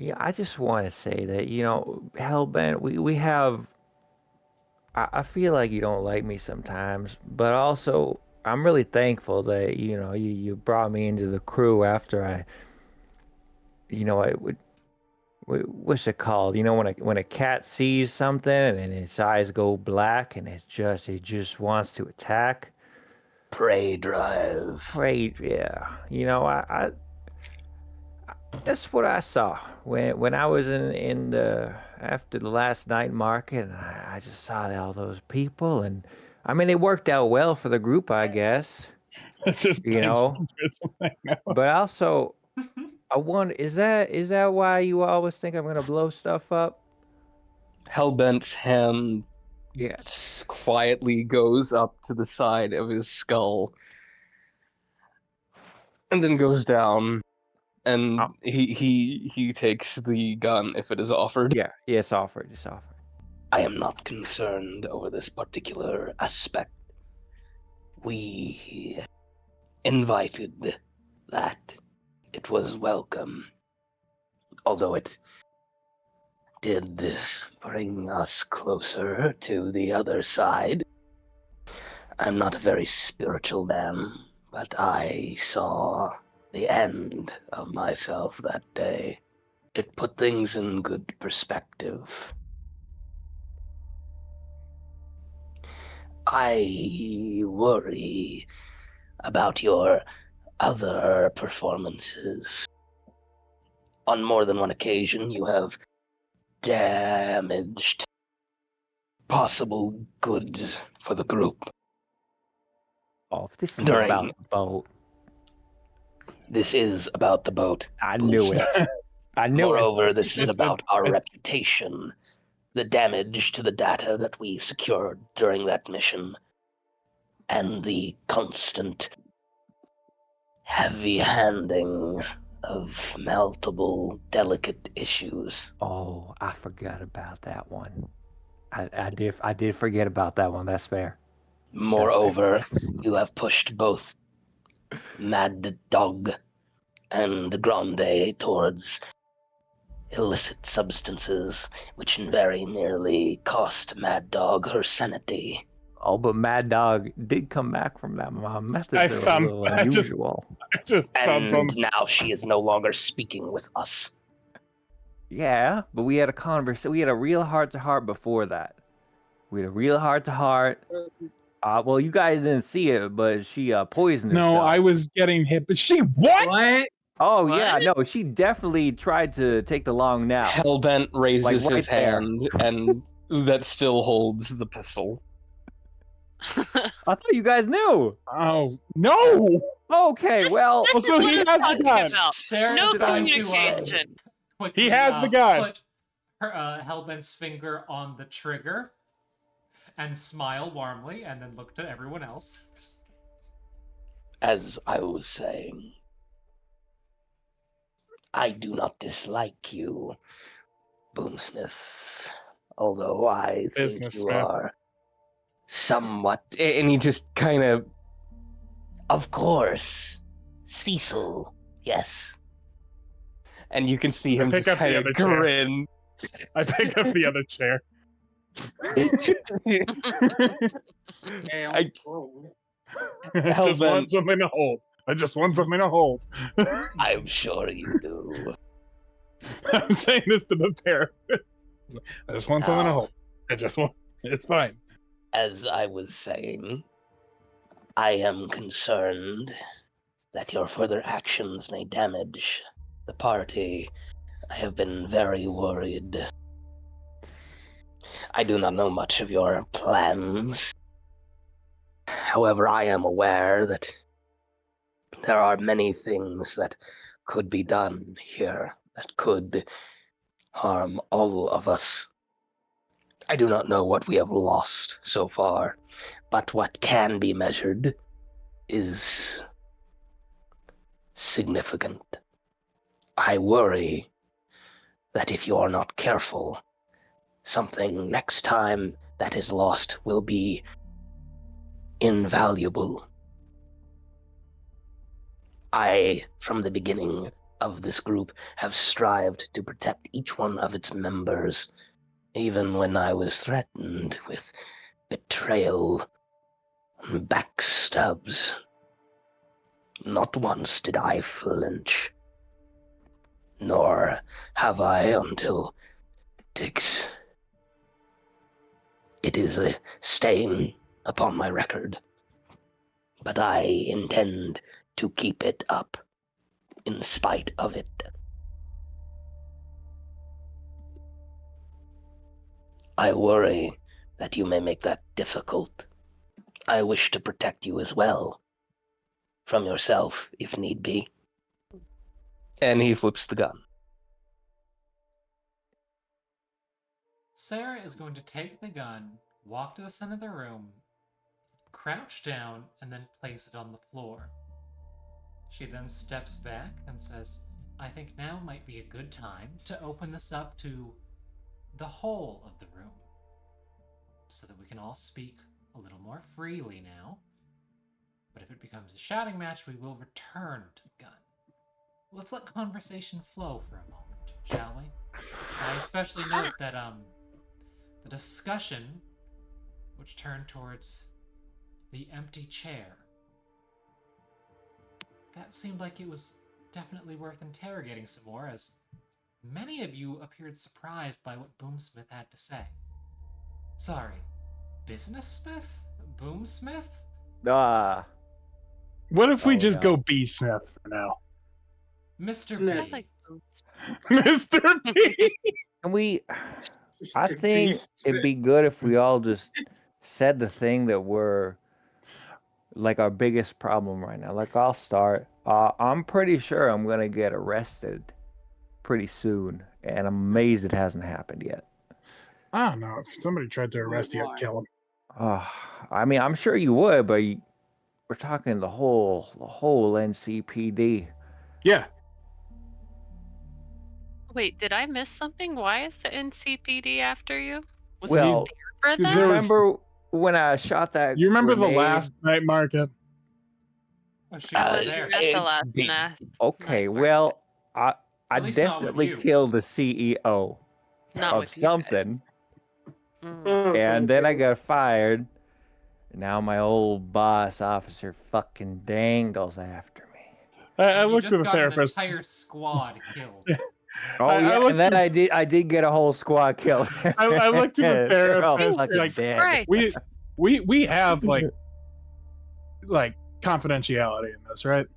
Yeah, I just want to say that, Hellbent, we have. I feel like you don't like me sometimes, but also I'm really thankful that, you brought me into the crew after I would. What's it called? When a cat sees something and its eyes go black and it just wants to attack. Prey drive. Prey, yeah. That's what I saw when I was in the after the last night market, and I just saw all those people, and I mean it worked out well for the group, I guess. It's just You know, but also I wonder, is that why you always think I'm gonna blow stuff up? Hellbent's hand Yeah. quietly goes up to the side of his skull and then goes down, and Oh. he takes the gun if it is offered. Yeah, it's offered. It's offered. I am not concerned over this particular aspect. We invited that. It was welcome, although it did bring us closer to the other side. I'm not a very spiritual man, but I saw the end of myself that day. It put things in good perspective. I worry about your other performances. On more than one occasion, you have damaged possible goods for the group. Oh, if this is about the boat. This is about the boat. I knew it. I knew Moreover, it. this is about our reputation, the damage to the data that we secured during that mission, and the constant heavy-handing of multiple delicate issues. Oh, I forgot about that one. I did forget about that one. That's fair. Moreover, you have pushed both Mad Dog and Grande towards illicit substances, which very nearly cost Mad Dog her sanity. Oh, but Mad Dog did come back from that. My methods are a little unusual. And now she is no longer speaking with us. Yeah, but we had a conversation. We had a real heart-to-heart before that. We had a real heart-to-heart. Well, you guys didn't see it, but she poisoned herself. No, I was getting hit, but she what? What? Oh, What? yeah, no, she definitely tried to take the long nap. Hellbent raises right his hand, and that still holds the pistol. I thought you guys knew. Oh, no! Okay, well... So he has the gun. Sarah's No going communication. to quickly, He has the gun. put her, Hellbent's finger on the trigger and smile warmly, and then look to everyone else. As I was saying, I do not dislike you, Boomsmith, although I think you are somewhat... And he just kind of course, Cecil, yes. And you can see him just kind of grin. I pick up the other chair. I just want something to hold. I just want something to hold. I'm sure you do. I'm saying this to the therapist. I just want something to hold. It's fine. As I was saying, I am concerned that your further actions may damage the party. I have been very worried. I do not know much of your plans. However, I am aware that there are many things that could be done here that could harm all of us. I do not know what we have lost so far, but what can be measured is significant. I worry that if you are not careful, something next time that is lost will be invaluable. I, from the beginning, of this group have strived to protect each one of its members, even when I was threatened with betrayal and backstabs. Not once did I flinch, nor have I until Diggs. It is a stain upon my record, but I intend to keep it up in spite of it. I worry that you may make that difficult. I wish to protect you as well, from yourself if need be. And he flips the gun. Sarah is going to take the gun, walk to the center of the room, crouch down, and then place it on the floor. She then steps back and says, I think now might be a good time to open this up to the whole of the room, so that we can all speak a little more freely now. But if it becomes a shouting match, we will return to the gun. Let's let conversation flow for a moment, shall we? I especially note that the discussion, which turned towards the empty chair, that seemed like it was definitely worth interrogating some more, as many of you appeared surprised by what Boomsmith had to say. Sorry, Business-smith? Boomsmith? Ah, What if we Oh, just no. go B Smith for now? Mr. Smith. B. Like, Mr. P. can we? I Mr. think Beast. it'd be good if we all just said the thing that we're like our biggest problem right now. Like, I'll start. I'm pretty sure I'm gonna get arrested pretty soon, and I'm amazed it hasn't happened yet. I don't know. If somebody tried to arrest you, why? I'd kill him. I mean, I'm sure you would, but we're talking the whole NCPD. Yeah. Wait, did I miss something? Why is the NCPD after you? Was Well, it there for there that? was- remember when I shot that? You remember the grenade? last night market? Oh, she I was was there. at the last did- night. Okay, Night well, I At least not with definitely you. killed the CEO Not of with you guys. something, Mm. and then I got fired. Now my old boss officer fucking dangles after me. I You looked just at the got therapist. an entire squad killed. Oh I yeah, looked and then at- I did get a whole squad killed. I looked at the They're all therapist, fucking Jesus dead. Christ. We have like confidentiality in this, right?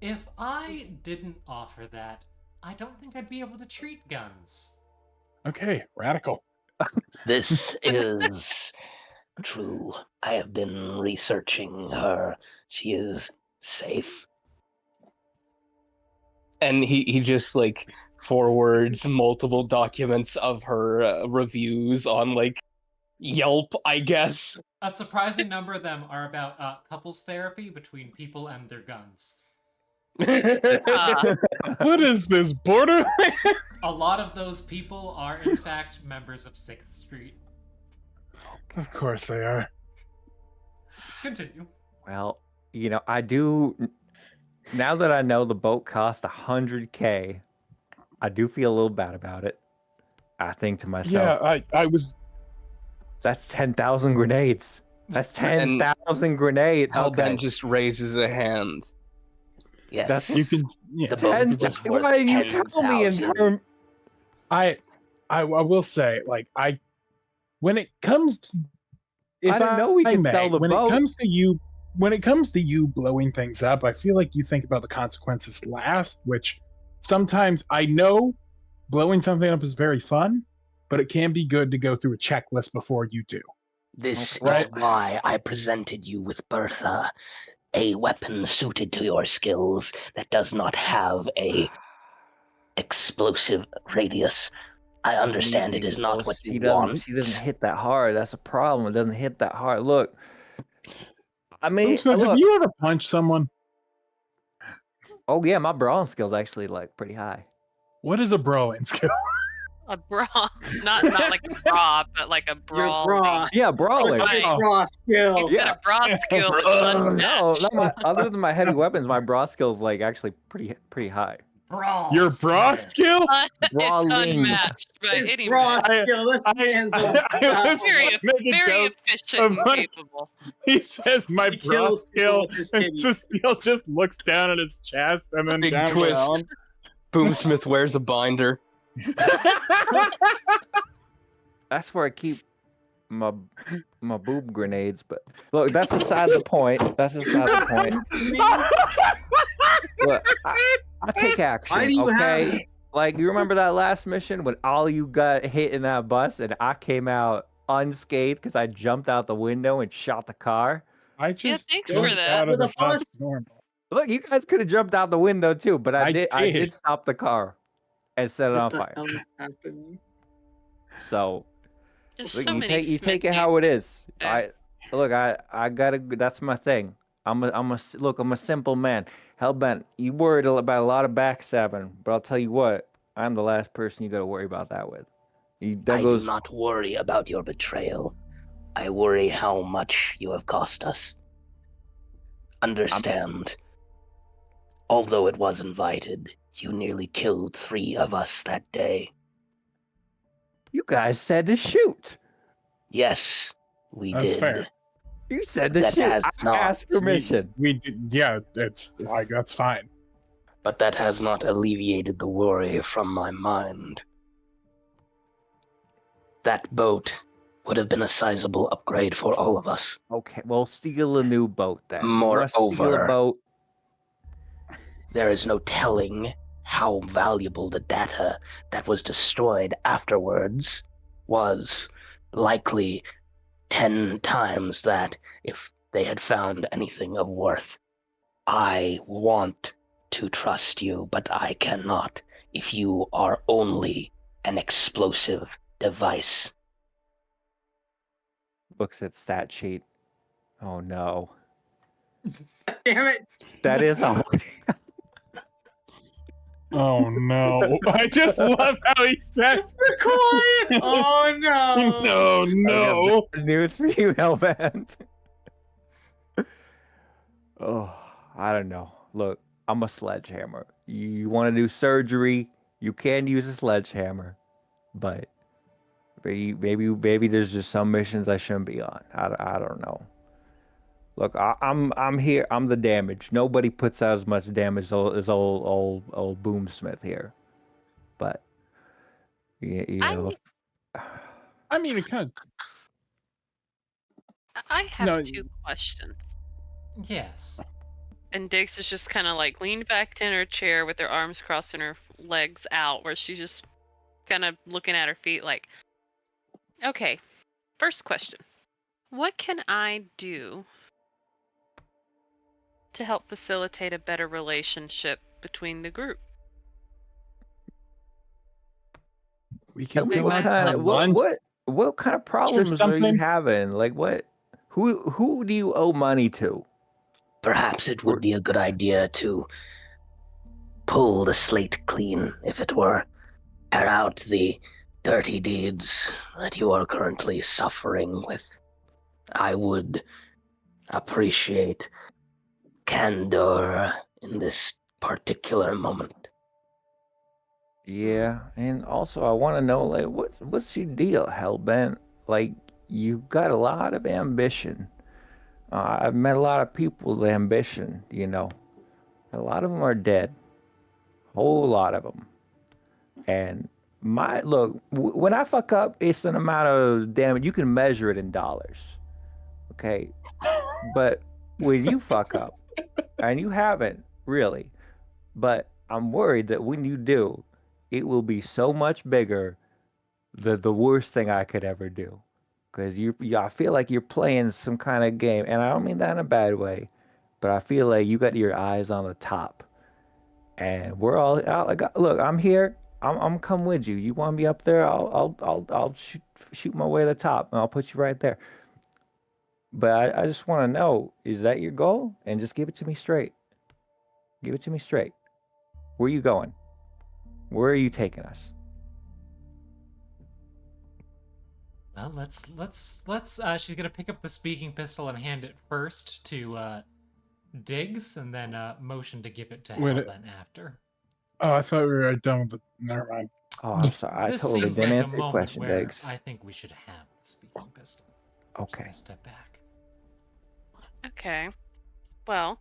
If I didn't offer that, I don't think I'd be able to treat guns. Okay, radical. This is true. I have been researching her. She is safe. And he just like forwards multiple documents of her reviews on like Yelp, I guess. A surprising number of them are about couples therapy between people and their guns. What is this, Borderlands? A lot of those people are, in fact, members of 6th Street. Of course they are. Continue. Well, I do. Now that I know the boat cost $100K, I do feel a little bad about it. I think to myself, Yeah, I was. that's 10,000 grenades. That's And 10,000 grenades. Hellbent Okay. just raises a hand. Yes. That's- You can. Yeah. The boat 10, was worth why you tell me in 10,000. terms? I will say, like, when it comes to, if I didn't know we could sell the when boat. When it comes to you blowing things up, I feel like you think about the consequences last, which sometimes I know blowing something up is very fun, but it can be good to go through a checklist before you do. This Okay. is why I presented you with Bertha, a weapon suited to your skills that does not have a explosive radius. I understand it is not what you want. She doesn't hit that hard. That's a problem. It doesn't hit that hard. Look, I mean, Have look. you ever punched someone? Oh yeah, my brawling skill's actually like pretty high. What is a brawling skill? A bra. Not like a bra, but like a Your brawl. bra. Yeah, brawling. It's Right. a bra skill. He's Yeah. got a bra skill. that's No, No, unmatched. other than my heavy weapons, my brawl skill's like actually pretty high. Brawl. Your bra Smith. skill? It's Brawling. unmatched by His any bra measure. skill. This man's I unstoppable. was Very, gonna make a very joke efficient of and like, capable. he says my He bra kills people skill, with his and titties. Cecile just looks down at his chest and then Big down at the twist. ground. Boomsmith wears a binder. That's where I keep my boob grenades. But look, that's aside the point. That's aside the point. Look, I take action. Why do you okay. have? Like, you remember that last mission when all you got hit in that bus and I came out unscathed because I jumped out the window and shot the car? I just thanks for jumped that. out of With the a bus? bus normal. Look, you guys could have jumped out the window too, but I I did did. stop the car and set it What on the fire. hell is happening? So There's look, so you many take it Smith how it is. there. I gotta. That's my thing. I'm a simple man. Hellbent, you worried about a lot of backstabbing, but I'll tell you what, I'm the last person you gotta worry about that with. That I goes. do not worry about your betrayal. I worry how much you have cost us. Understand, although it was invited, you nearly killed 3 of us that day. You guys said to shoot. Yes, we That's did. fair. You said to That shoot. has I not- asked permission. We did, yeah, it's like that's fine. But that has not alleviated the worry from my mind. That boat would have been a sizable upgrade for all of us. Okay, well, steal a new boat then. You wanna steal a Moreover, boat. there is no telling how valuable the data that was destroyed afterwards was. Likely 10 times that if they had found anything of worth. I want to trust you, but I cannot if you are only an explosive device. Looks at stat sheet. Oh no, Damn it! that is all. Oh no! I just love how he says, The coin! Oh no! "No, Bad news for you, Hellbent. Oh, I don't know. Look, I'm a sledgehammer. You want to do surgery? You can use a sledgehammer, but maybe there's just some missions I shouldn't be on. I don't know. Look, I'm here. I'm the damage. Nobody puts out as much damage as old Boomsmith here, but you know. I mean, it kind I have No, 2 questions. Yes. And Diggs is just kind of like leaned back in her chair with her arms crossed and her legs out, where she's just kind of looking at her feet like, okay, first question. What can I do to help facilitate a better relationship between the group? we can Maybe go what out kind for of- lunch. What kind of problems are you something? having? Like what? Who do you owe money to? Perhaps it would be a good idea to pull the slate clean, if it were. Air out the dirty deeds that you are currently suffering with. I would appreciate candor in this particular moment. Yeah, and also I want to know like what's your deal, Hellbent? Like you got a lot of ambition. I've met a lot of people with ambition. You know, a lot of them are dead. Whole lot of them. And when I fuck up, it's an amount of damage. You can measure it in dollars. Okay, but when you fuck up, and you haven't really, but I'm worried that when you do, it will be so much bigger than the worst thing I could ever do. Because I feel like you're playing some kind of game, and I don't mean that in a bad way, but I feel like you got your eyes on the top, and we're all out. Like, look, I'm here. I'm come with you. You want me up there? I'll shoot my way to the top, and I'll put you right there. But I just want to know, is that your goal? And just give it to me straight. Give it to me straight. Where are you going? Where are you taking us? Well, let's she's gonna pick up the speaking pistol and hand it first to Diggs, and then motion to give it to Wait, Hellbent after. Oh, I thought we were done with the. Never mind. Oh, I'm sorry. I This totally seems didn't like a answer your moment question, where Diggs. I think we should have the speaking pistol. I'm just Okay. gonna step back. Okay. Well,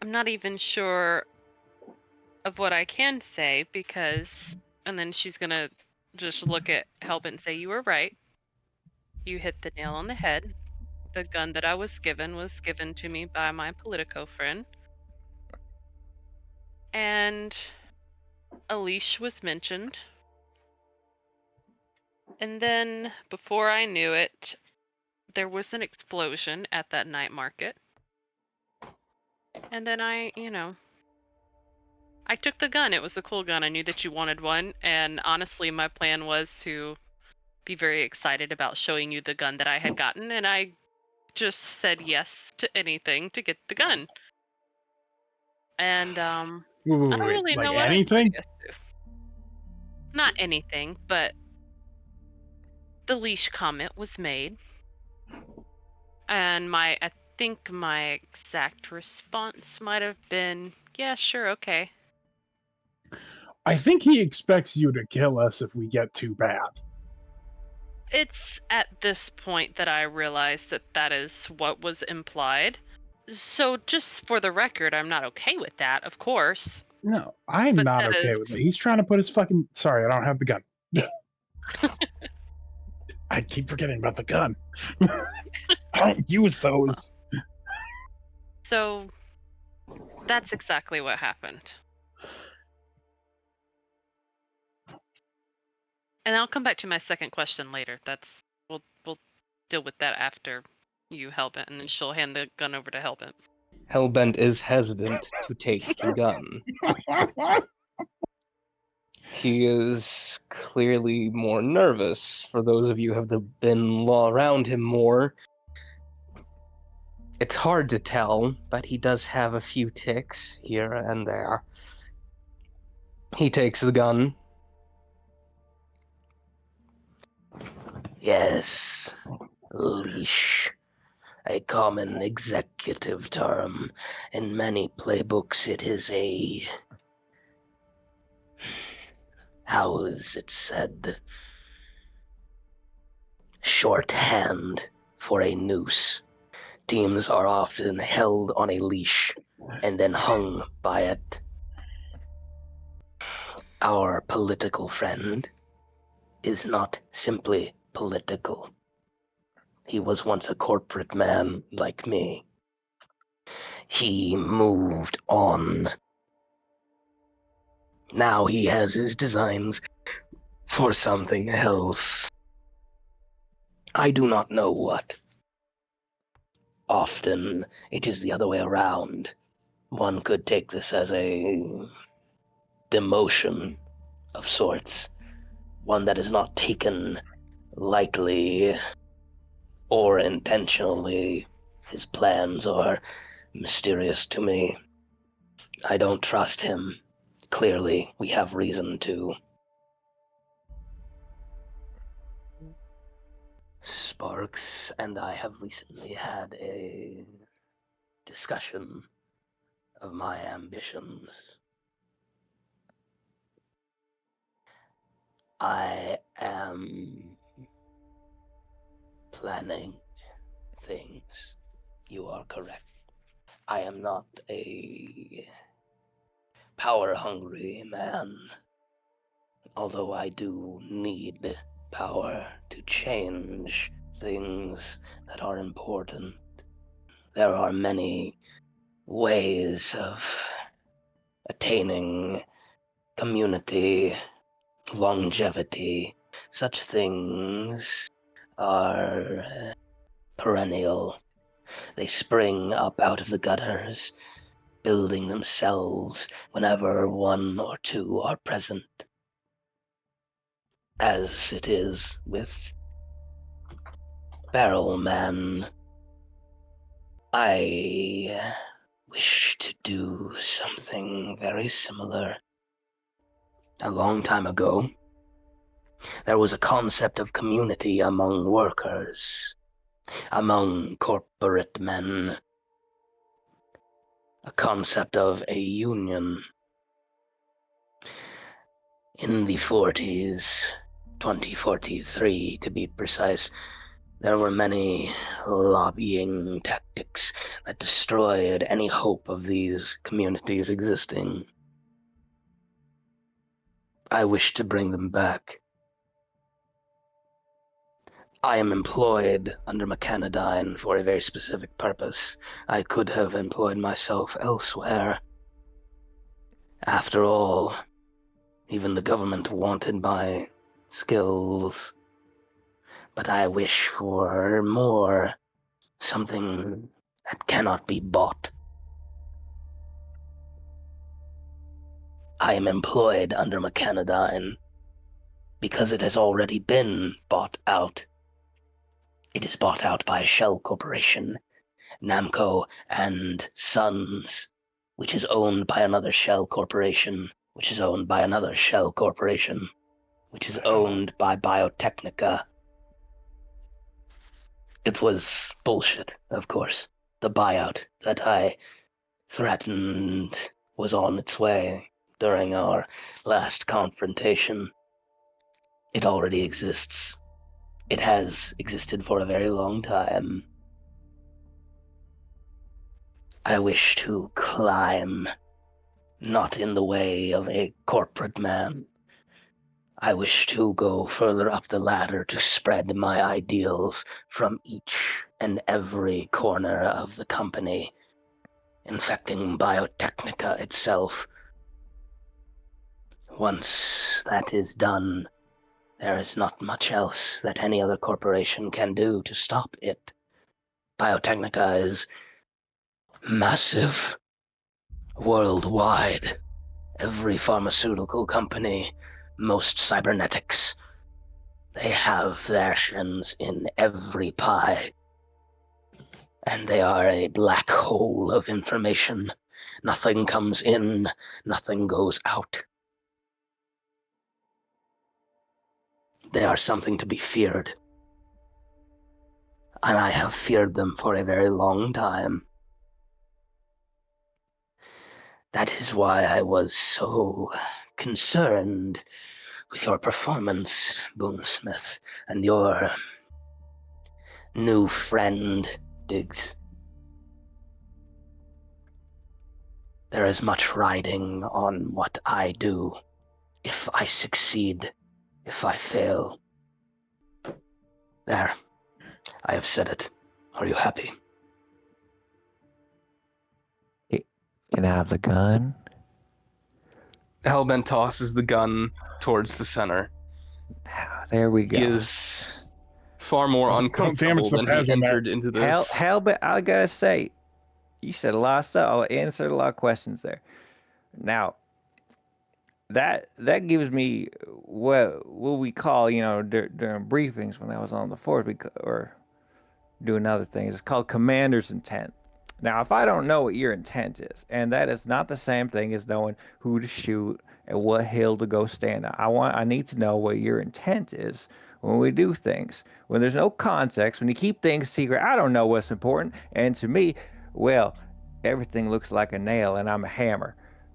I'm not even sure of what I can say because. And then she's gonna just look at Helbit and say, "You were right. You hit the nail on the head. The gun that I was given to me by my Politico friend. And a leash was mentioned. And then, before I knew it, there was an explosion at that night market. And then I took the gun. It was a cool gun. I knew that you wanted one. And honestly, my plan was to be very excited about showing you the gun that I had gotten. And I just said yes to anything to get the gun. And, I don't really Like know what I said anything? yes to. Not anything, but the leash comment was made. And I think my exact response might have been, yeah, sure, okay. I think he expects you to kill us if we get too bad. It's at this point that I realize that that is what was implied. So just for the record, I'm not okay with that, of course. No, I'm But not that okay is with it. He's trying to put his fucking. Sorry, I don't have the gun. I keep forgetting about the gun. I don't use those. so that's exactly what happened. And I'll come back to my second question later. We'll deal with that after you Hellbent, and then she'll hand the gun over to Hellbent. Hellbent is hesitant to take the gun. He is clearly more nervous. For those of you who have been around him more, it's hard to tell, but he does have a few ticks here and there. He takes the gun. Yes, leash. A common executive term. In many playbooks, it is a. How is it said? Shorthand for a noose. Teams are often held on a leash and then hung by it. Our political friend is not simply political. He was once a corporate man like me. He moved on. Now he has his designs for something else. I do not know what. Often it is the other way around. One could take this as a demotion of sorts, one that is not taken lightly or intentionally. His plans are mysterious to me. I don't trust him. Clearly, we have reason to. Sparks and I have recently had a discussion of my ambitions. I am planning things. You are correct. I am not a power-hungry man, although I do need power to change things that are important. There are many ways of attaining community, longevity. Such things are perennial. They spring up out of the gutters, building themselves whenever one or two are present. As it is with Barrelman, I wish to do something very similar. A long time ago, there was a concept of community among workers, among corporate men. a concept of a union. In the 40s, 2043 to be precise, there were many lobbying tactics that destroyed any hope of these communities existing. I wish to bring them back. I am employed under Mechanodyne for a very specific purpose. I could have employed myself elsewhere. After all, even the government wanted my skills. But I wish for more, something that cannot be bought. I am employed under Mechanodyne because it has already been bought out. It is bought out by a shell corporation, Namco and Sons, which is owned by another shell corporation, which is owned by another shell corporation, which is owned by Biotechnica. It was bullshit, of course. The buyout that I threatened was on its way during our last confrontation. It already exists. It has existed for a very long time. I wish to climb, not in the way of a corporate man. I wish to go further up the ladder to spread my ideals from each and every corner of the company, infecting Biotechnica itself. Once that is done, there is not much else that any other corporation can do to stop it. Biotechnica is massive, worldwide. Every pharmaceutical company, most cybernetics, they have their hands in every pie. And they are a black hole of information. Nothing comes in, nothing goes out. They are something to be feared. And I have feared them for a very long time. That is why I was so concerned with your performance, Boomsmith, and your new friend, Diggs. There is much riding on what I do. If I succeed, if I fail. There. I have said it. Are you happy? Can I have the gun? Hellbent tosses the gun towards the center. There we go. He is far more Don't uncomfortable damage the than he peasant. entered into this. Hellbent, I gotta say, you said a lot of stuff. I answered a lot of questions there. Now, that gives me what we call, during briefings when I was on the force, or doing other things. It's called commander's intent. Now, if I don't know what your intent is, and that is not the same thing as knowing who to shoot and what hill to go stand on, I need to know what your intent is when we do things. When there's no context, when you keep things secret, I don't know what's important. And to me, well, everything looks like a nail, and I'm a hammer.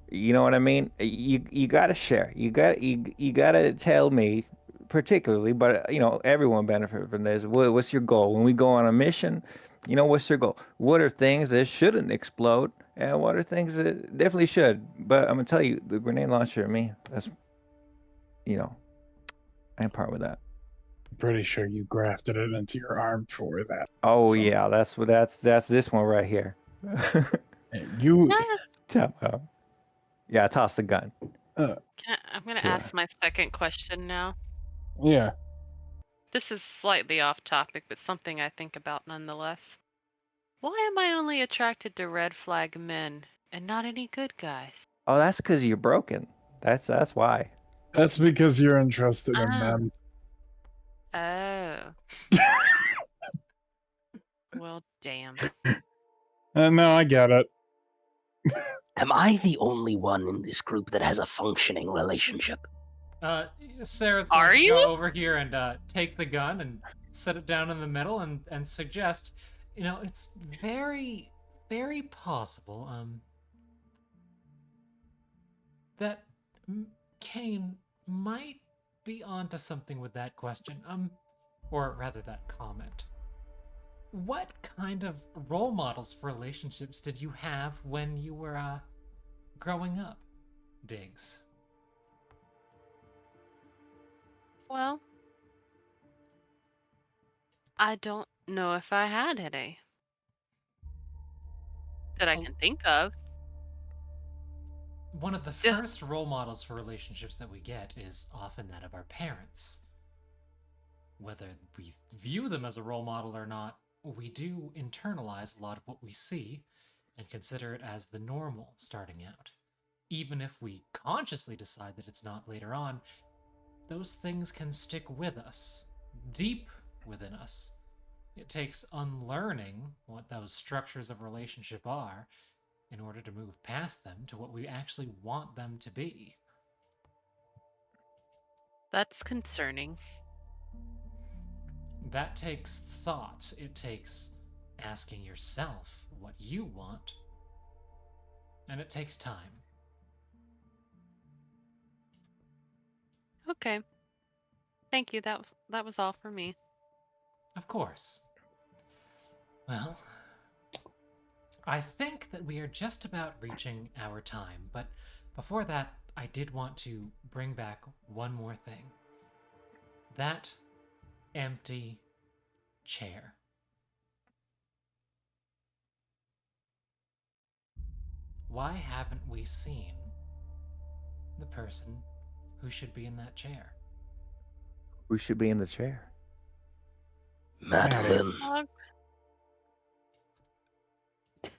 You know what I mean? You gotta share. You gotta tell me particularly, but everyone benefit from this. What's your goal when we go on a mission? What's your goal? What are things that shouldn't explode, and what are things that definitely should? But I'm gonna tell you, the grenade launcher, me, that's I ain't part with that. I'm pretty sure you grafted it into your arm for that. Oh So- yeah, that's this one right here. You Yeah, toss the gun. I'm going to Sure. ask my second question now. yeah. This is slightly off topic, but something I think about nonetheless. Why am I only attracted to red flag men and not any good guys? Oh, that's because you're broken. That's why. That's because you're interested in Ah. them. Oh. Well, damn. No, I get it. Am I the only one in this group that has a functioning relationship? Sarah's Are going to you? go over here and take the gun and set it down in the middle and suggest, it's very, very possible. that Kane might be onto something with that question. Or rather that comment. What kind of role models for relationships did you have when you were growing up, Diggs? Well, I don't know if I had any that I Oh. can think of. One of the Yeah. first role models for relationships that we get is often that of our parents. Whether we view them as a role model or not, we do internalize a lot of what we see and consider it as the normal starting out. Even if we consciously decide that it's not later on, those things can stick with us, deep within us. It takes unlearning what those structures of relationship are in order to move past them to what we actually want them to be. That's concerning. That takes thought. It takes asking yourself what you want. And it takes time. Okay. Thank you. That was all for me. Of course. Well, I think that we are just about reaching our time, but before that, I did want to bring back one more thing. That empty chair. Why haven't we seen the person who should be in that chair? Who should be in the chair? Madeline.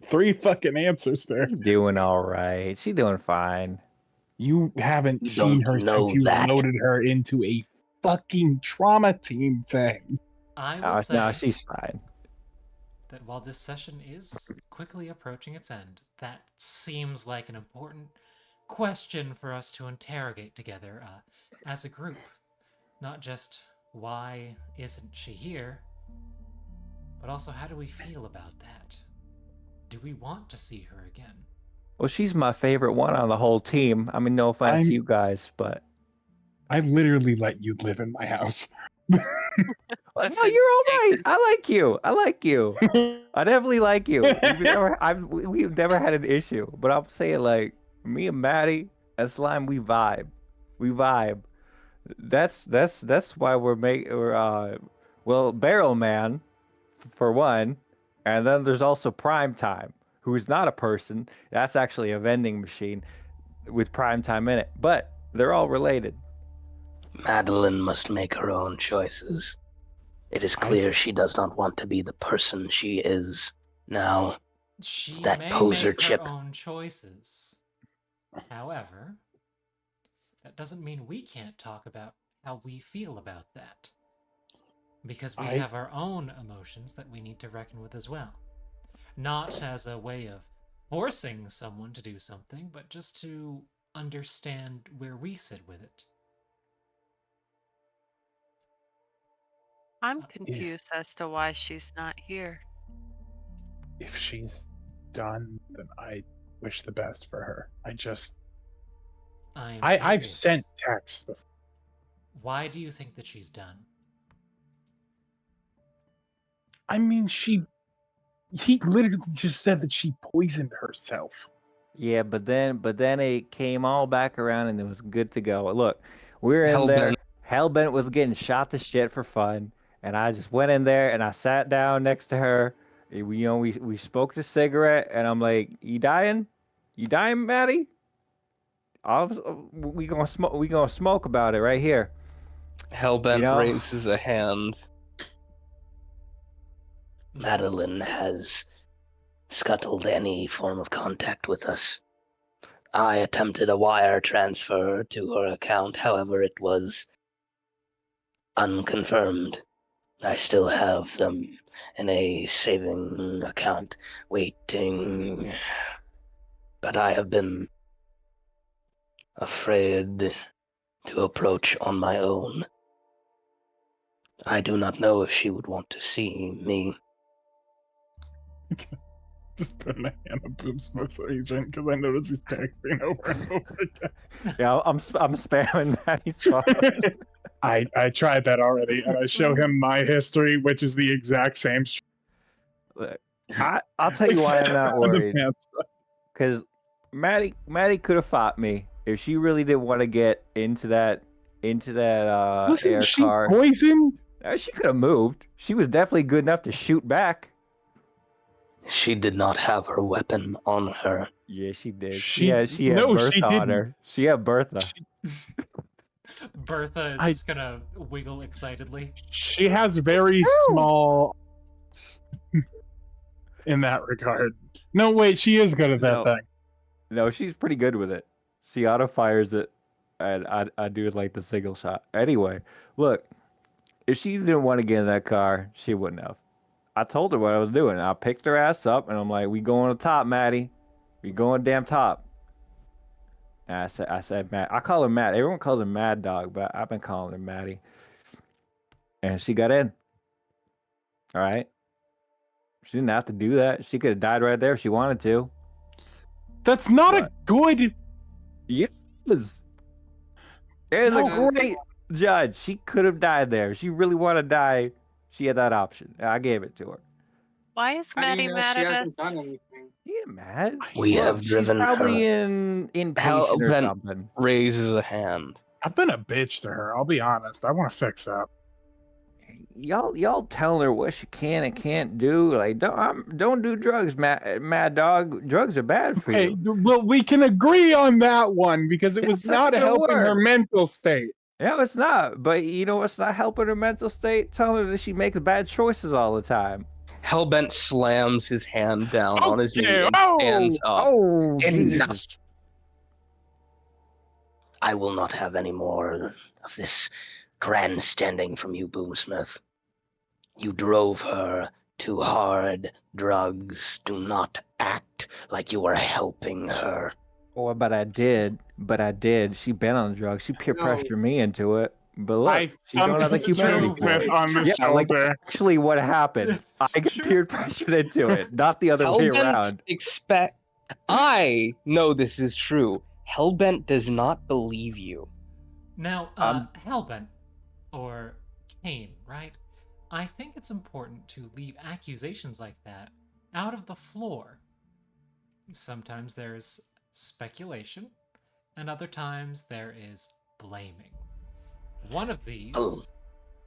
Three fucking answers there. She's doing all right. She's doing fine. You haven't You seen don't her know since you that. loaded her into a fucking trauma team thing. I will say No, she's fine. that while this session is quickly approaching its end, that seems like an important question for us to interrogate together as a group. Not just why isn't she here, but also how do we feel about that? Do we want to see her again? Well, she's my favorite one on the whole team. I mean, no offense to you guys, but I literally let you live in my house. no, you're all right. I like you. I like you. I definitely like you. We've never had an issue, but I'm saying like me and Maddie and Slime, we vibe. We vibe. That's why well, Barrel Man for one, and then there's also Prime Time, who is not a person. That's actually a vending machine with Prime Time in it, but they're all related. Madeline must make her own choices. It is clear she does not want to be the person she is now. She That may poser make her chip. own choices. However, that doesn't mean we can't talk about how we feel about that. Because we have our own emotions that we need to reckon with as well. Not as a way of forcing someone to do something, but just to understand where we sit with it. I'm confused as to why she's not here. If she's done, then I wish the best for her. I've sent texts before. Why do you think that she's done? I mean, he literally just said that she poisoned herself. Yeah, but then it came all back around and it was good to go. Look, we're in there. Hellbent was getting shot to shit for fun, and I just went in there and I sat down next to her. We smoked a cigarette, and I'm like, "You dying? You dying, Maddie? We gonna smoke. We gonna smoke about it right here." Hellbent raises a hand. Madeline has scuttled any form of contact with us. I attempted a wire transfer to her account, however, it was unconfirmed. I still have them in a saving account waiting, but I have been afraid to approach on my own. I do not know if she would want to see me. Just putting a hand on Boomsmith's agent because I notice he's texting over and over again. Yeah, I'm spamming Maddie's phone. I tried that already, and I show him my history, which is the exact same. Look, I'll tell you why I'm not worried. Because Maddie could have fought me if she really didn't want to get into that Wasn't air she car. poisoned? She could have moved. She was definitely good enough to shoot back. She did not have her weapon on her. Yeah, she did. She- She had no, Bertha she on didn't. her. She had Bertha. Bertha is just gonna wiggle excitedly. She has very small in that regard. No, wait, she is good at that No. thing. No, she's pretty good with it. She auto fires it, and I do like the single shot. Anyway, look, if she didn't want to get in that car, she wouldn't have. I told her what I was doing. I picked her ass up, and I'm like, "We going to top, Maddie. We going damn top." And I said, Matt. I call her Matt. Everyone calls her Mad Dog, but I've been calling her Maddie. And she got in. All right. She didn't have to do that. She could have died right there if she wanted to. That's not What? a good. Yes. It was No. a great judge. She could have died there. If she really wanted to die, she had that option. I gave it to her. Why is How do Maddie you know mad she at hasn't us? done anything? Yeah, mad. We Look, have driven she's probably her. inpatient or Hellbent something. raises a hand. I've been a bitch to her. I'll be honest. I want to fix that. Y'all telling her what she can and can't do. Like, don't do drugs, mad dog. Drugs are bad for Okay, you. well, we can agree on that one because it was That's not not gonna helping her work. mental state. No, it's not. But you know what's not helping her mental state? Telling her that she makes bad choices all the time. Hellbent slams his hand down on his knee Okay, and stands up. Oh, Enough. Jesus. I will not have any more of this grandstanding from you, Boomsmith. You drove her to hard drugs. Do not act like you are helping her. Oh, but I did. She been on drugs. She peer No. pressured me into it. But look, I she don't have the thumped humanity for Smith it. on the Yeah, like that's shoulder. actually what happened. I got Sure. peer pressured into it, not the other way around. I know this is true. Hellbent does not believe you. Now, Hellbent, or Cain, right? I think it's important to leave accusations like that out of the floor. Sometimes there's speculation, and other times there is blaming. One of these Oh.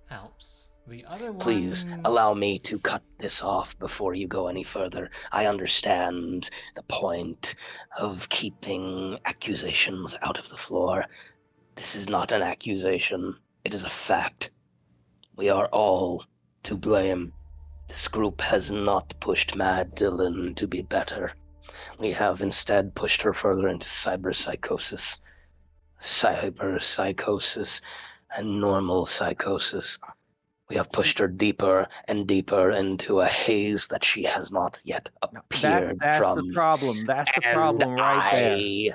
helps. The other one... Please allow me to cut this off before you go any further. I understand the point of keeping accusations out of the floor. This is not an accusation. It is a fact. We are all to blame. This group has not pushed Mad Dylan to be better. We have instead pushed her further into cyberpsychosis, and normal psychosis. We have pushed her deeper and deeper into a haze that she has not yet appeared That's from. the problem. That's the And problem right there. I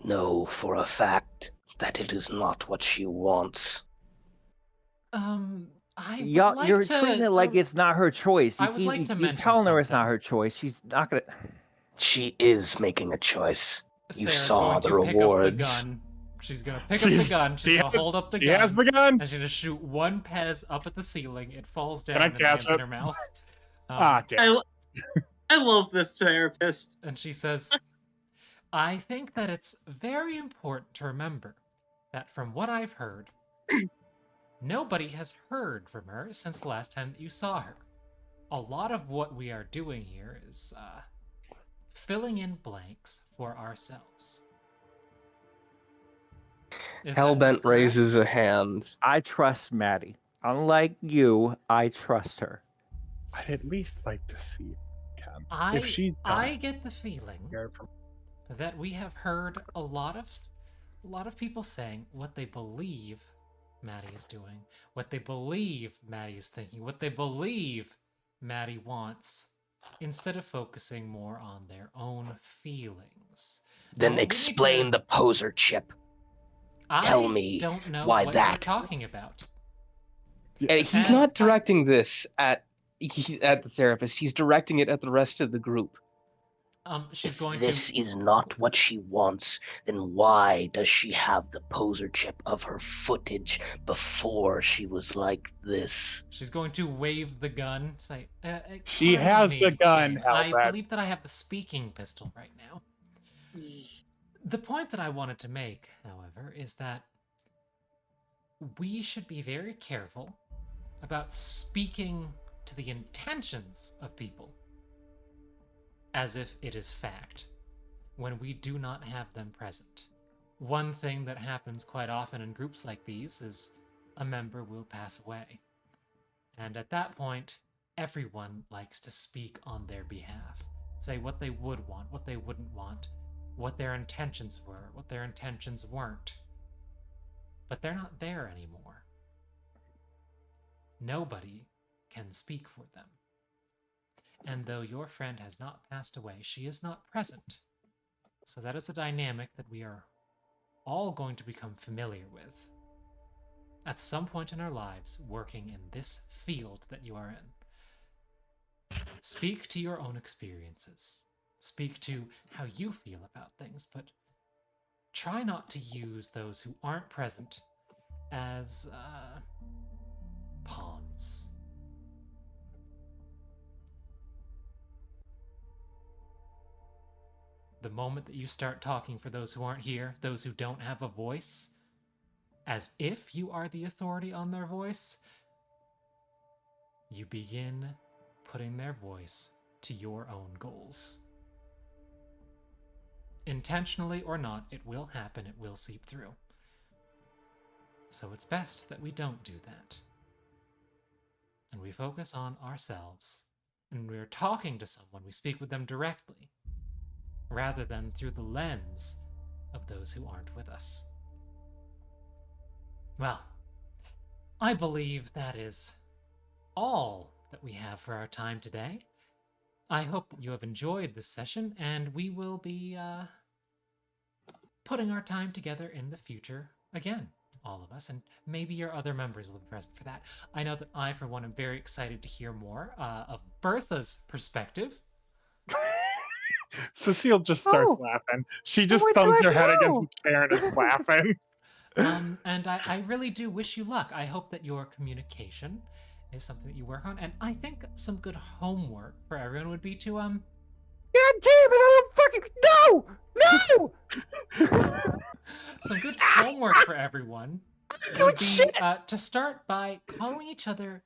know for a fact that it is not what she wants. I would Y'all, like you're to, treating it like it's not her choice. I would like to you're mention telling her it's not something. her choice. She's not gonna. She is making a choice. You Sarah's saw going the to pick up the rewards. gun. She's gonna pick up the gun. She's gonna hold up the She gun. has the gun. And she's gonna shoot one Pez up at the ceiling. It falls down Can I and catch lands in it? her mouth. Damn. I love this therapist. And she says, I think that it's very important to remember that from what I've heard, nobody has heard from her since the last time that you saw her. A lot of what we are doing here is filling in blanks for ourselves. Is that Hellbent correct? raises a hand. I trust Maddie. Unlike you, I trust her. I'd at least like to see it. Ken. I, If she's done I it, get the feeling go from- that we have heard a lot of people saying what they believe Maddie is doing, what they believe Maddie is thinking, what they believe Maddie wants, instead of focusing more on their own feelings. Now, Then what we need explain to- the poser chip. Tell me don't know why what that. you're talking about. And he's And not directing this at at the therapist. He's directing it at the rest of the group. She's If going this to. is not what she wants, then why does she have the poser chip of her footage before she was like this? She's going to wave the gun. Say, She "Pardon has me, the gun, Dane. I Hellbent. believe that I have the speaking pistol right now." The point that I wanted to make, however, is that we should be very careful about speaking to the intentions of people as if it is fact when we do not have them present. One thing that happens quite often in groups like these is a member will pass away. And at that point, everyone likes to speak on their behalf, say what they would want, what they wouldn't want, what their intentions were, what their intentions weren't. But they're not there anymore. Nobody can speak for them. And though your friend has not passed away, she is not present. So that is a dynamic that we are all going to become familiar with at some point in our lives working in this field that you are in. Speak to your own experiences. Speak to how you feel about things, but try not to use those who aren't present as pawns. The moment that you start talking for those who aren't here, those who don't have a voice, as if you are the authority on their voice, you begin putting their voice to your own goals. Intentionally or not, it will happen, it will seep through. So it's best that we don't do that. And we focus on ourselves. And when we're talking to someone, we speak with them directly, rather than through the lens of those who aren't with us. Well, I believe that is all that we have for our time today. I hope that you have enjoyed this session, and we will be putting our time together in the future again, all of us, and maybe your other members will be present for that. I know that I, for one, am very excited to hear more of Bertha's perspective. Cecile just starts laughing. She just thumps her head against the chair and is laughing. And I really do wish you luck. I hope that your communication is something that you work on, and I think some good homework for everyone would be to God damn it! I don't fucking no. some good homework for everyone would be to start by calling each other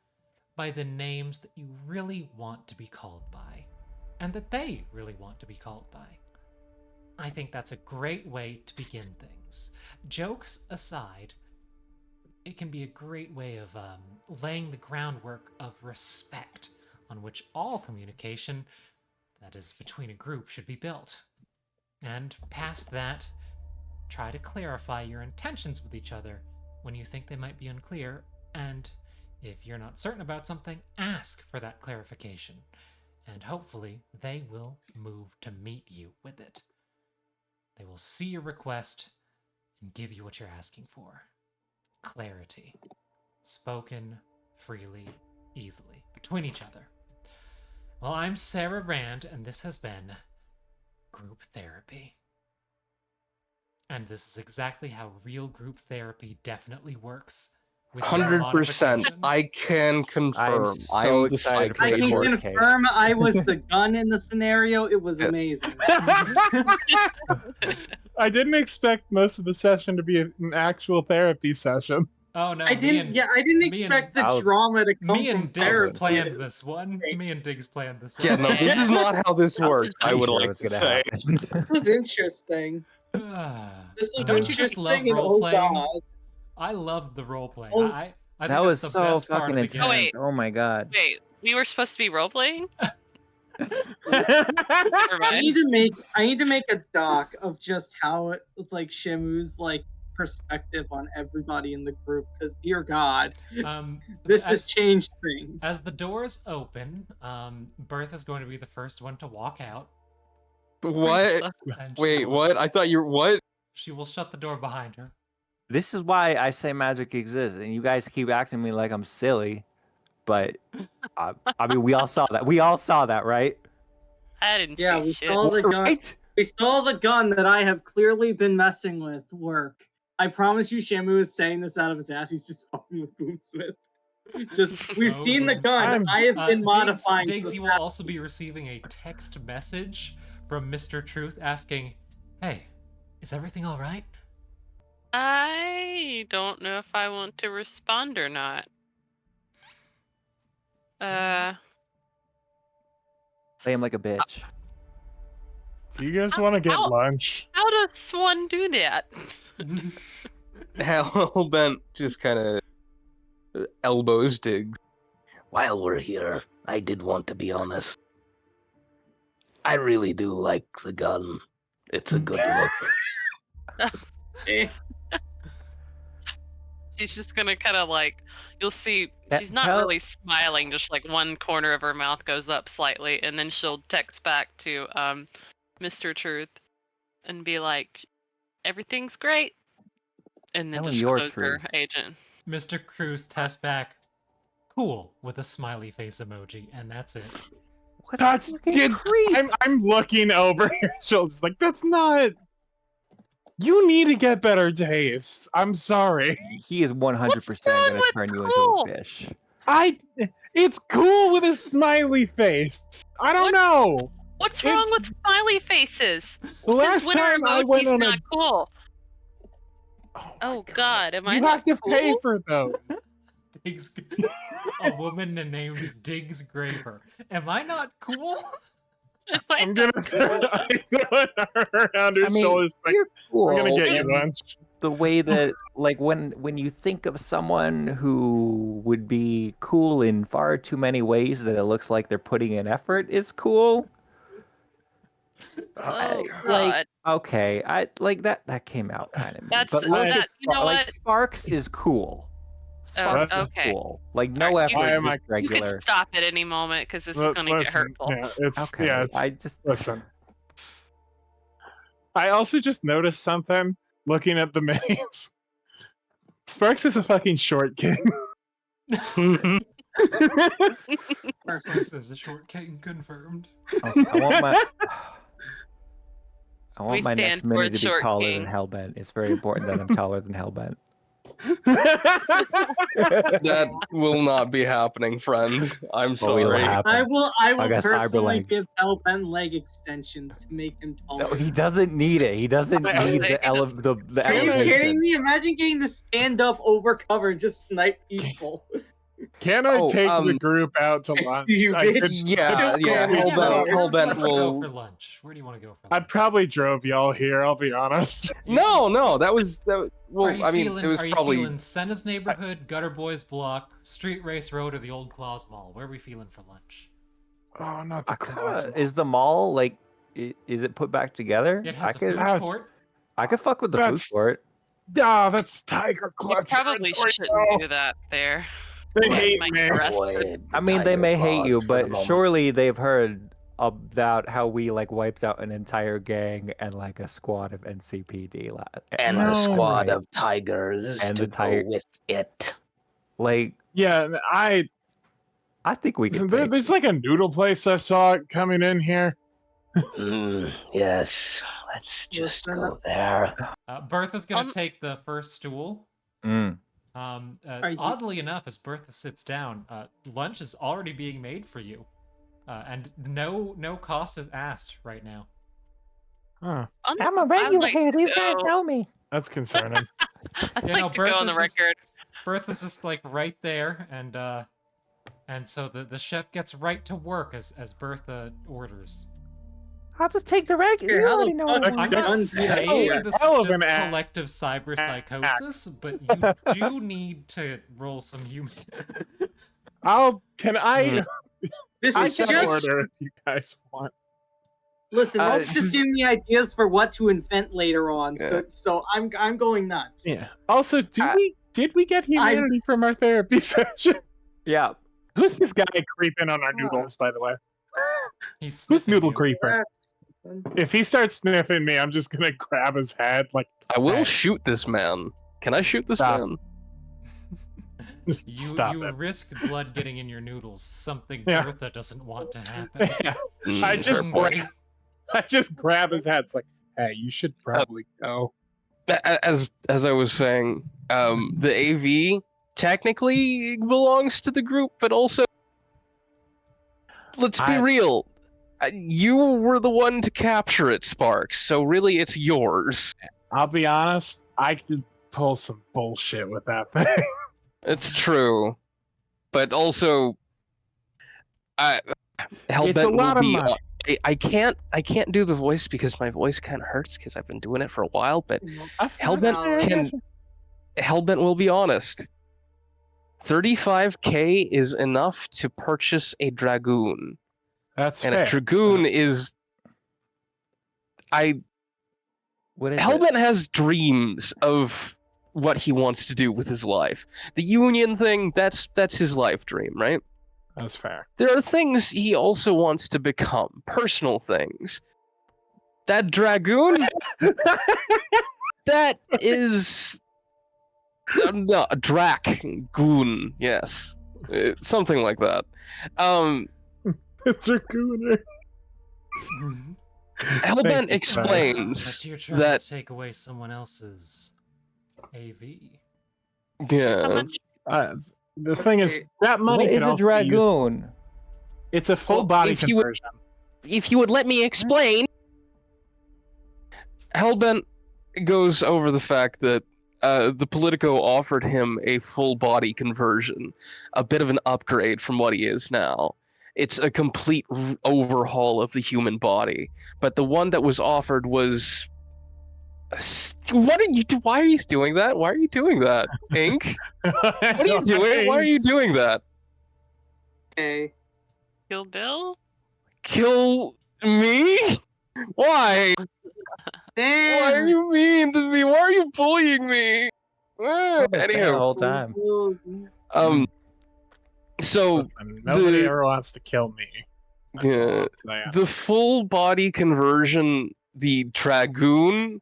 by the names that you really want to be called by, and that they really want to be called by. I think that's a great way to begin things. Jokes aside, it can be a great way of laying the groundwork of respect on which all communication that is between a group should be built. And past that, try to clarify your intentions with each other when you think they might be unclear, and if you're not certain about something, ask for that clarification, and hopefully they will move to meet you with it. They will see your request and give you what you're asking for. Clarity. Spoken freely, easily, between each other. Well, I'm Sara Rand, and this has been Group Therapy. And this is exactly how real group therapy definitely works. With 100%. I can confirm. I'm so the excited for I the can court confirm case. I was the gun in the scenario. It was amazing. I didn't expect most of the session to be an actual therapy session. Oh no, I didn't expect the drama to come me from and Diggs therapy. planned this one. Me and Diggs planned this one. Yeah, no, this is not how this works, I would like to say. This was interesting. This was Don't you just love interesting and role playing? God. I loved the role playing. Oh, I think That was that's the so best part fucking of the game. intense. wait. Oh my god. Wait, we were supposed to be role playing? I need to make a doc of just how like Shimu's like perspective on everybody in the group, because dear God, this has changed things. As the doors open, Bertha's going to be the first one to walk out. What? And she Wait, will- what? I thought you were what? She will shut the door behind her. This is why I say magic exists, and you guys keep acting me like I'm silly. but I mean, we all saw that. We all saw that, right? I didn't Yeah, see we shit. saw the gun. Right? We saw the gun that I have clearly been messing with work. I promise you, Shamu is saying this out of his ass. He's just fucking with Boomsmith. We've Oh, seen the Boomsmith. gun. I have been modifying. Diggs, you will also be receiving a text message from Mr. Truth asking, "Hey, is everything all right?" I don't know if I want to respond or not. Play him like a bitch. Do you guys want to get lunch? How does one do that? Hellbent just kind of elbows Diggs. While we're here, I did want to be honest. I really do like the gun. It's a good look. She's just gonna kind of like, you'll see, she's not Tell- really smiling, just like one corner of her mouth goes up slightly, and then she'll text back to Mr. Truth and be like, "Everything's great," and then Tell him just your close her truth. agent. Mr. Cruz tests back, "Cool," with a smiley face emoji, and that's it. What That's a fucking kid. creep. I'm looking over your shoulders like that's not. You need to get better taste. I'm sorry. He is 100% wrong gonna with turn you cool? into a fish. It's cool with a smiley face. I don't know. What's wrong with smiley faces? The last Since when time are I went emojis on not cool? my Oh God, am I you not have to cool? pay for those. Diggs, a woman named Diggs Graver. Am I not cool? Am I I'm not gonna cool? I'm throwing her around her I mean, shoulders like, you're cool. we're gonna get you in lunch. the way that, like, when you think of someone who would be cool in far too many ways that it looks like they're putting in effort is cool. Oh Like, God, okay, I like that came out kind of mean, that's but look that. at You know like what? Sparks is cool. Sparks is okay. cool. Like no Alright, effort, you- just You You regular. can stop at any moment because this is gonna get hurtful. Yeah, it's Okay, yeah. It's, I just listen. I also just noticed something looking at the maze. Sparks is a fucking short king. Sparks is a short king confirmed. Okay, I want my I want We my next stand for mini to be short taller king. than Hellbent. It's very important that I'm taller than Hellbent. That will not be happening, friend. I'm Oh, it'll sorry. happen. I will got cyber personally legs. give Hellbent leg extensions to make him taller. No, he doesn't need it. He doesn't need the the Are you elevation. kidding me? Imagine getting to stand up over cover and just snipe people. Can I Oh, take the group out to I lunch? see you, I bitch. could- Yeah, Don't yeah. call me Yeah, Hellbent, where would you Hellbent like to go for will. lunch? Where do you want to go for I lunch? probably drove y'all here. I'll be honest. No, that was. Well, Are you I mean, feeling, it was are you probably. feeling Senna's neighborhood, Gutter Boys Block, Street Race Road, or the Old Claws Mall? Where are we feeling for lunch? Oh, not the I claws. kinda, is the mall like? Is it put back together? It has I a could. food court. I could fuck with the food That's- court. Ah, that's Tiger You Claw. probably territory, shouldn't though. do that there. They Yeah, hate might me. get arrested. Avoid I mean, they tiger may hate claws you, for the but moment. surely they've heard about how we like wiped out an entire gang and like a squad of NCPD. And No. a squad right? of tigers And to the tiger- go with it. Like, Yeah, I think we could take. there's like a noodle place I saw coming in here. Yes, let's just Listen go there. Bertha's gonna Um, take the first stool. Mm. Are you- Oddly enough, as Bertha sits down, lunch is already being made for you, and no cost is asked right now. Huh, I'm a regular like here. These guys to- know me. that's concerning. I'd You like know, to go on the Bertha's just- record. Bertha's just like right there, and so the chef gets right to work as Bertha orders. I'll just take the regular. Here, You how already the know. fuck I you want. I'm not Guns, yeah. saying this Hell is of an just act. collective cyber psychosis, but you do need to roll some human. Can I? This I is can just order if you guys want. listen. Let's this just is- give me ideas for what to invent later on. So I'm going nuts. Yeah. Also, did we get humanity from our therapy session? Yeah. Who's this guy creeping on our noodles, by the way? He's Who's sniffing noodle you. creeper? If he starts sniffing me, I'm just gonna grab his head like. I will Hey. shoot this man. Can I shoot this Stop. man? Stop You it. risk blood getting in your noodles, something Yeah. Bertha doesn't want to happen. Yeah. I She's just hungry. I just grab his head. It's like, hey, you should probably go. as I was saying, the AV technically belongs to the group, but also, let's be real. You were the one to capture it, Sparks. So really, it's yours. I'll be honest. I could pull some bullshit with that thing. It's true, but also, It's a Hellbent will lot of be. money. I can't do the voice because my voice kind of hurts because I've been doing it for a while. But Hellbent will be honest. 35K is enough to purchase a dragoon, That's and fair. a dragoon is. What is Hellbent it? has dreams of what he wants to do with his life. The union thing, that's his life dream, right? That's fair. There are things he also wants to become, personal things. That dragoon, that is no, a dragoon, yes, something like that. Dragooner. Hellbent explains But you're trying that to take away someone else's AV. yeah. How much? The thing is, that money What is can a also be used- dragoon? It's a full Well, body if you would- conversion. If you would let me explain, Hellbent goes over the fact that the Politico offered him a full body conversion, a bit of an upgrade from what he is now. It's a complete overhaul of the human body, but the one that was offered was. What are you? Why are you doing that? Why are you doing that, Ink? What are you doing? Why are you doing that? Okay. Kill Bill? Kill me? Why? Damn. Why are you mean to me? Why are you bullying me? I've been saying the Anyhow, whole time. so Listen, nobody the- ever wants to kill me. That's all I'm saying. the full body conversion, the dragoon,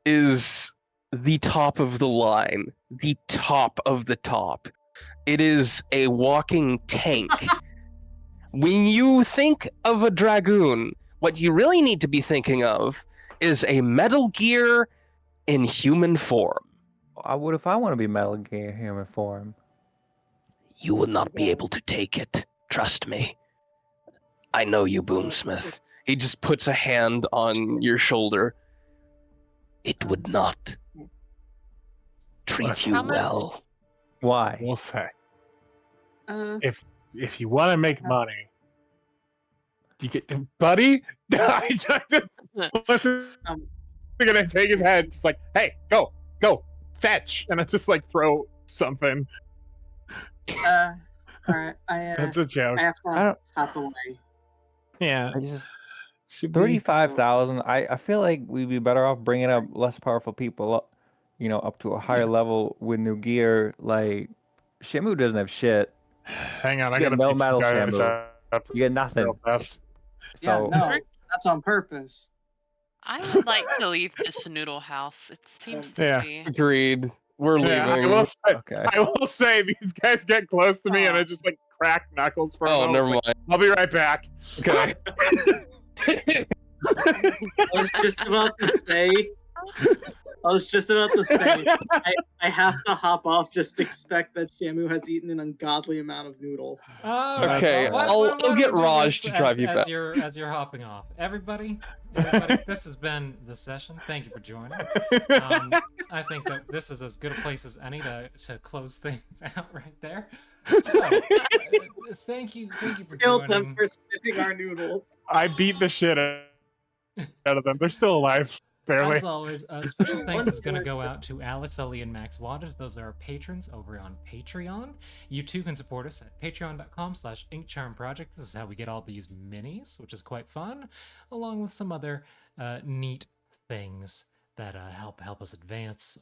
is the top of the line, the top of the top. It is a walking tank. When you think of a dragoon, what you really need to be thinking of is a Metal Gear in human form. What if I want to be Metal Gear human form? You will not be able to take it. Trust me. I know you, Boomsmith. He just puts a hand on your shoulder. It would not treat you How much? well. Why? We'll say. Uh, If you want to make money, you get buddy. I just gonna take his head, just like, hey, go, fetch, and I just like throw something. all right. That's a joke. I have I to don't- hop away. Yeah, I just should be 35,000. I feel like we'd be better off bringing up less powerful people up, up to a higher level with new gear. Like Shimu doesn't have shit. Hang on, I You get gotta no beat some metal guys Shamu. up You get nothing. real fast. Yeah, So no, that's on purpose. I would like to leave this noodle house. It seems to Yeah. be. Agreed. We're Yeah, leaving. okay. I will say these guys get close to me and I just like crack knuckles for a Oh, moment. never Like, mind. I'll be right back. Okay. I was just about to say. I have to hop off. Just expect that Shamu has eaten an ungodly amount of noodles. Okay, why I'll don't get we do Raj this to drive you as back. As you're hopping off, everybody, this has been the session. Thank you for joining. I think that this is as good a place as any to close things out right there. So, thank you for Killed joining. them for sniffing our noodles. I beat the shit out of them. They're still alive. Barely. As always, special thanks is going to go out to Alex, Ellie, and Max Waters. Those are our patrons over on Patreon. You too can support us at patreon.com/Inkcharm Project. This is how we get all these minis, which is quite fun, along with some other neat things that help us advance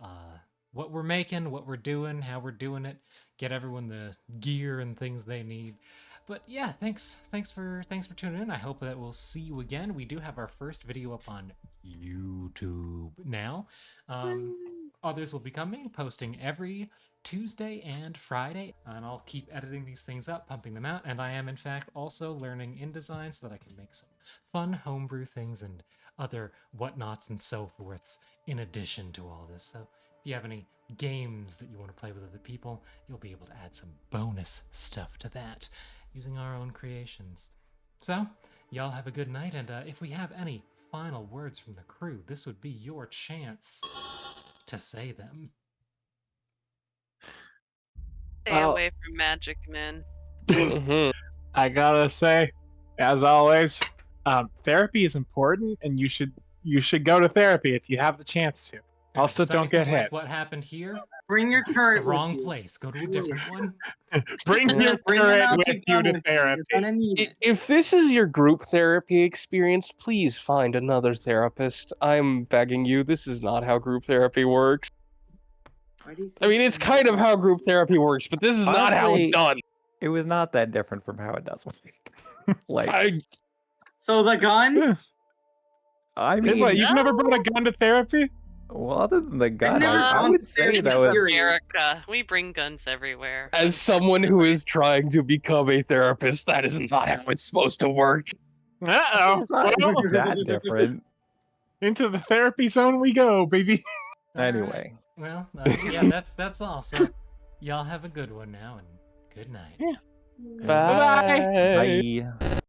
what we're making, what we're doing, how we're doing it, get everyone the gear and things they need. But yeah, thanks for tuning in. I hope that we'll see you again. We do have our first video up on YouTube now. others will be coming, posting every Tuesday and Friday, and I'll keep editing these things up, pumping them out, and I am in fact also learning InDesign so that I can make some fun homebrew things and other whatnots and so forths in addition to all this. So if you have any games that you want to play with other people, you'll be able to add some bonus stuff to that using our own creations. So, y'all have a good night, and if we have any final words from the crew, this would be your chance to say them. Stay away from magic, men. I gotta say, as always, therapy is important, and you should go to therapy if you have the chance to. Also, don't get hit. Like what happened here? Bring your current It's the wrong with you. place. Go to a different one. Bring your Bring them current out with to you gun to with you. You're therapy. gonna need it. If this is your group therapy experience, please find another therapist. I'm begging you. This is not how group therapy works. Why do you I mean, think it's she kind does of that? how group therapy works, but this is not how it's Honestly, done. It was not that different from how it does with me. Like, So the gun? I Hey, what, mean, you've never brought a gun to therapy? well, other than the gun, never I gone would to say therapy that This was. is America. We bring guns everywhere. As someone who is trying to become a therapist, that is not how it's supposed to work. Uh-oh. It's not Well, that different. into the therapy zone we go, baby. Anyway. Well, yeah, that's all. So, y'all have a good one now, and good night. Yeah. Bye. Bye.